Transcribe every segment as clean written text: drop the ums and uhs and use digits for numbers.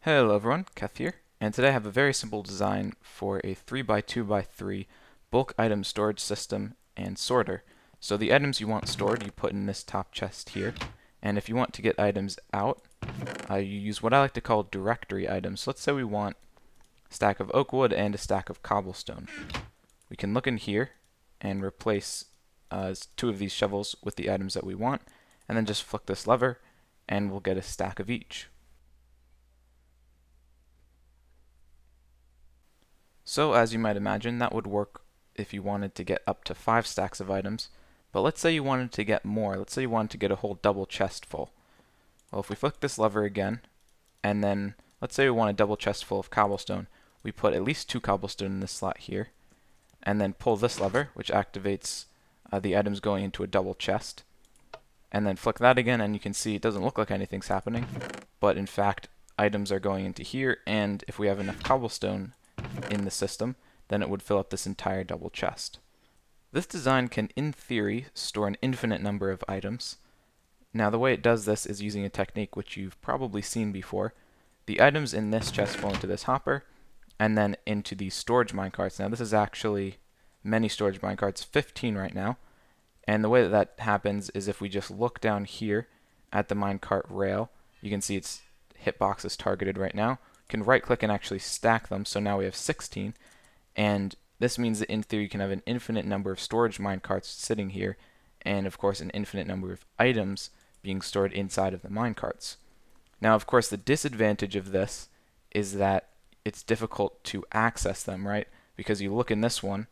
Hello everyone, Keth here, and today I have a very simple design for a 3x2x3 bulk item storage system and sorter. So the items you want stored you put in this top chest here, and if you want to get items out, you use what I like to call directory items. So let's say we want a stack of oak wood and a stack of cobblestone. We can look in here and replace two of these shovels with the items that we want, and then just flick this lever and we'll get a stack of each. So as you might imagine, that would work if you wanted to get up to 5 stacks of items, but let's say you wanted to get more. Let's say you wanted to get a whole double chest full. Well, if we flick this lever again, and then let's say we want a double chest full of cobblestone, we put at least 2 cobblestone in this slot here, and then pull this lever, which activates the items going into a double chest, and then flick that again, and you can see it doesn't look like anything's happening, but in fact items are going into here, and if we have enough cobblestone in the system, then it would fill up this entire double chest. This design can, in theory, store an infinite number of items. Now the way it does this is using a technique which you've probably seen before. The items in this chest fall into this hopper, and then into these storage minecarts. Now this is actually many storage minecarts, 15 right now, and the way that happens is if we just look down here at the minecart rail, you can see its hitbox is targeted right now. Can right click and actually stack them, so now we have 16, and this means that in theory you can have an infinite number of storage minecarts sitting here, and of course an infinite number of items being stored inside of the minecarts. Now of course the disadvantage of this is that it's difficult to access them, right? Because you look in this one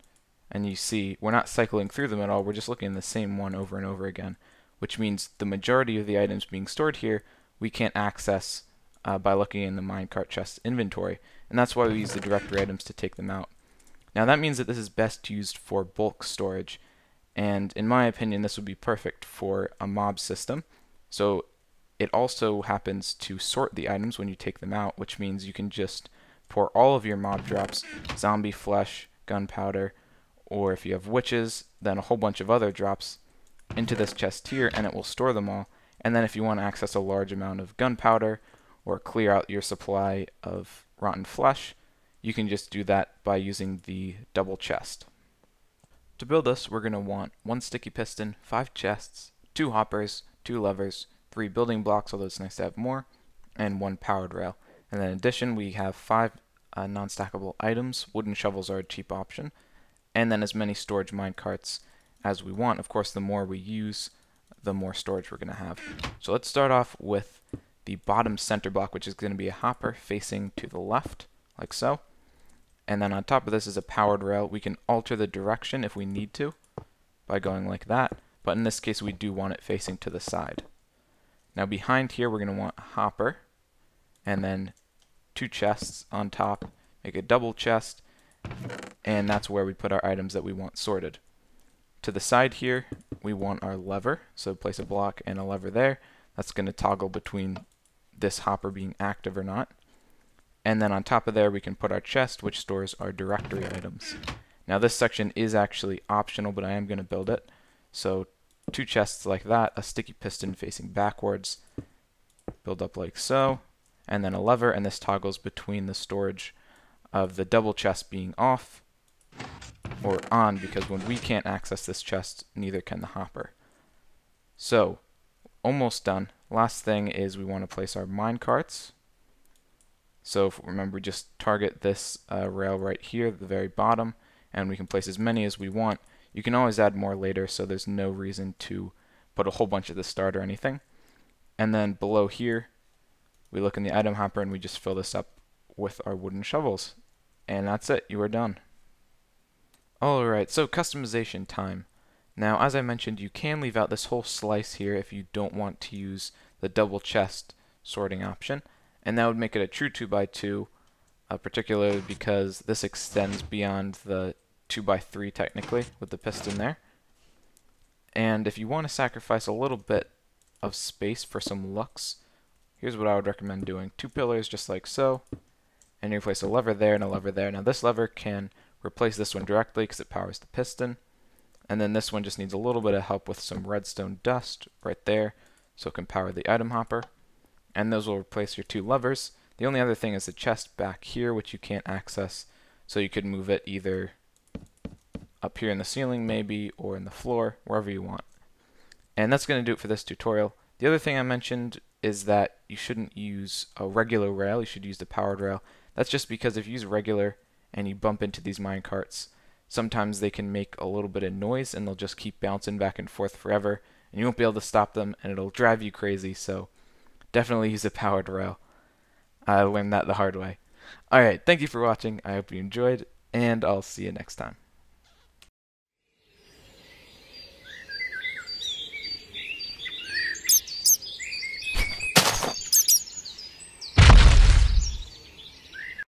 and you see we're not cycling through them at all, we're just looking at the same one over and over again, which means the majority of the items being stored here we can't access by looking in the minecart chest inventory, and that's why we use the directory items to take them out. Now that means that this is best used for bulk storage, and in my opinion this would be perfect for a mob system. So it also happens to sort the items when you take them out, which means you can just pour all of your mob drops, zombie flesh, gunpowder, or if you have witches, then a whole bunch of other drops into this chest here, and it will store them all. And then if you want to access a large amount of gunpowder or clear out your supply of rotten flesh, you can just do that by using the double chest. To build this, we're going to want 1 sticky piston, 5 chests, 2 hoppers, 2 levers, 3 building blocks, although it's nice to have more, and 1 powered rail. And then in addition, we have 5 non-stackable items. Wooden shovels are a cheap option, and then as many storage minecarts as we want. Of course, the more we use, the more storage we're going to have. So let's start off with the bottom center block, which is going to be a hopper facing to the left, like so. And then on top of this is a powered rail. We can alter the direction if we need to by going like that, but in this case we do want it facing to the side. Now behind here we're going to want a hopper, and then 2 chests on top, make a double chest, and that's where we put our items that we want sorted. To the side here we want our lever, so place a block and a lever there. That's going to toggle between this hopper being active or not. And then on top of there we can put our chest, which stores our directory items. Now this section is actually optional, but I am going to build it. So 2 chests like that, a sticky piston facing backwards, build up like so, and then a lever, and this toggles between the storage of the double chest being off or on, because when we can't access this chest, neither can the hopper. So almost done. Last thing is we want to place our minecarts. So if, remember, just target this rail right here at the very bottom, and we can place as many as we want. You can always add more later, so there's no reason to put a whole bunch at the start or anything. And then below here we look in the item hopper and we just fill this up with our wooden shovels, and that's it. You are done. Alright, so customization time. Now, as I mentioned, you can leave out this whole slice here if you don't want to use the double chest sorting option, and that would make it a true 2x2, particularly because this extends beyond the 2x3 technically with the piston there. And if you want to sacrifice a little bit of space for some looks, here's what I would recommend doing. 2 pillars just like so, and you place a lever there and a lever there. Now this lever can replace this one directly because it powers the piston. And then this one just needs a little bit of help with some redstone dust right there, so it can power the item hopper. And those will replace your 2 levers. The only other thing is the chest back here, which you can't access, so you could move it either up here in the ceiling maybe, or in the floor, wherever you want. And that's going to do it for this tutorial. The other thing I mentioned is that you shouldn't use a regular rail, you should use the powered rail. That's just because if you use regular and you bump into these minecarts, sometimes they can make a little bit of noise and they'll just keep bouncing back and forth forever, and you won't be able to stop them, and it'll drive you crazy, so definitely use a powered rail. I learned that the hard way. Alright, thank you for watching, I hope you enjoyed, and I'll see you next time.